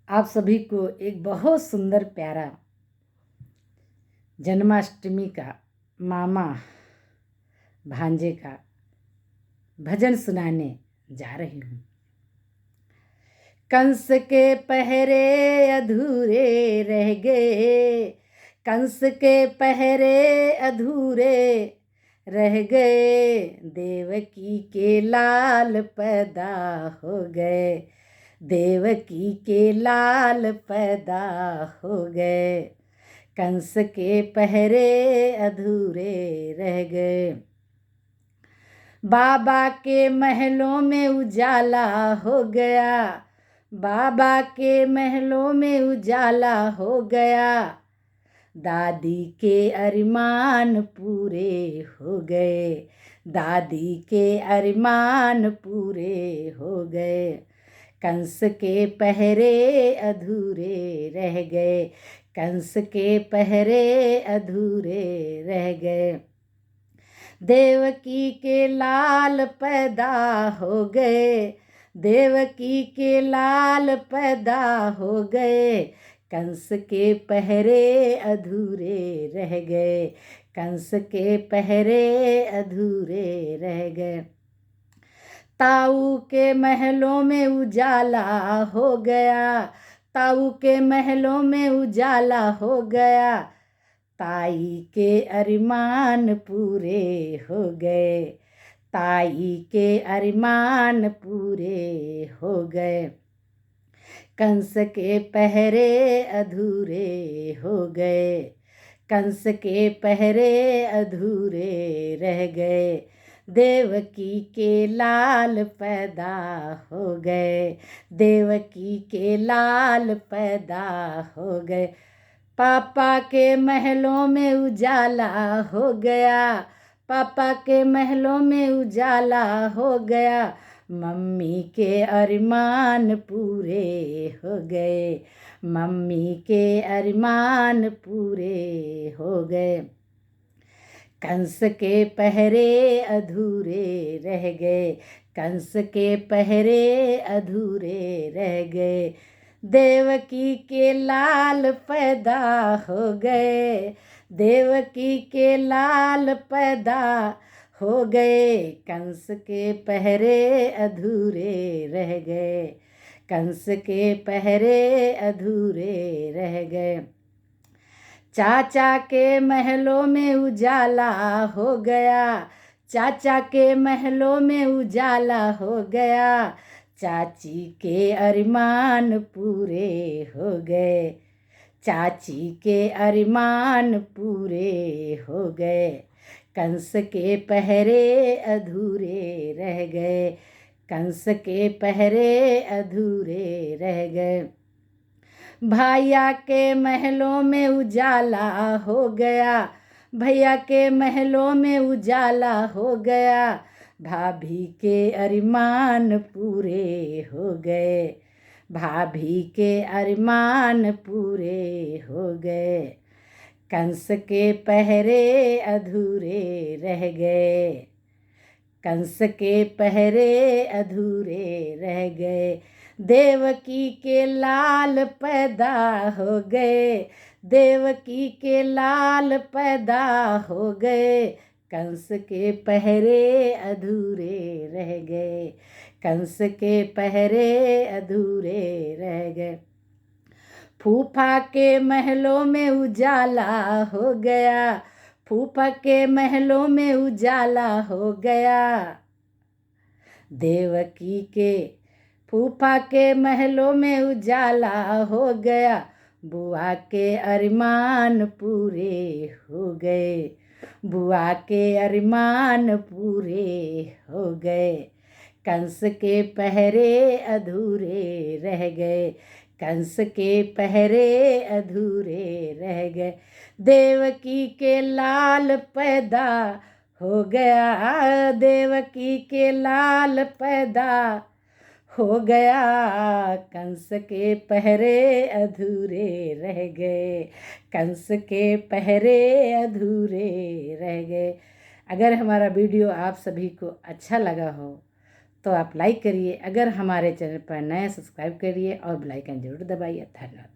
आप सभी को एक बहुत सुंदर प्यारा जन्माष्टमी का मामा भांजे का भजन सुनाने जा रही हूँ। कंस के पहरे अधूरे रह गए, कंस के पहरे अधूरे रह गए, देवकी के लाल पैदा हो गए, देवकी के लाल पैदा हो गए, कंस के पहरे अधूरे रह गए। बाबा के महलों में उजाला हो गया, बाबा के महलों में उजाला हो गया, दादी के अरमान पूरे हो गए, दादी के अरमान पूरे हो गए, कंस के पहरे अधूरे रह गए, कंस के पहरे अधूरे रह गए, देवकी के लाल पैदा हो गए, देवकी के लाल पैदा हो गए, कंस के पहरे अधूरे रह गए, कंस के पहरे अधूरे रह गए। ताऊ के महलों में उजाला हो गया, ताऊ के महलों में उजाला हो गया, ताई के अरमान पूरे हो गए, ताई के अरमान पूरे हो गए, कंस के पहरे अधूरे हो गए, कंस के पहरे अधूरे रह गए, देवकी के लाल पैदा हो गए, देवकी के लाल पैदा हो गए, पापा के महलों में उजाला हो गया, पापा के महलों में उजाला हो गया, मम्मी के अरमान पूरे हो गए, मम्मी के अरमान पूरे हो गए, कंस के पहरे अधूरे रह गए, कंस के पहरे अधूरे रह गए, देवकी के लाल पैदा हो गए, देवकी के लाल पैदा हो गए, कंस के पहरे अधूरे रह गए, कंस के पहरे अधूरे रह गए, चाचा के महलों में उजाला हो गया, चाचा के महलों में उजाला हो गया, चाची के अरमान पूरे हो गए, चाची के अरमान पूरे हो गए, कंस के पहरे अधूरे रह गए, कंस के पहरे अधूरे रह गए, भैया के महलों में उजाला हो गया, भैया के महलों में उजाला हो गया, भाभी के अरमान पूरे हो गए, भाभी के अरमान पूरे हो गए, कंस के पहरे अधूरे रह गए, कंस के पहरे अधूरे रह गए, देवकी के लाल पैदा हो गए, देवकी के लाल पैदा हो गए, कंस के पहरे अधूरे रह गए, कंस के पहरे अधूरे रह गए, फूफा के महलों में उजाला हो गया, फूफा के महलों में उजाला हो गया, देवकी के फूफा के महलों में उजाला हो गया, बुआ के अरमान पूरे हो गए, बुआ के अरमान पूरे हो गए, कंस के पहरे अधूरे रह गए, कंस के पहरे अधूरे रह गए, देवकी के लाल पैदा हो गया, देवकी के लाल पैदा हो गया, कंस के पहरे अधूरे रह गए, कंस के पहरे अधूरे रह गए। अगर हमारा वीडियो आप सभी को अच्छा लगा हो तो आप लाइक करिए, अगर हमारे चैनल पर नए सब्सक्राइब करिए और बेल आइकन जरूर दबाइए। धन्यवाद।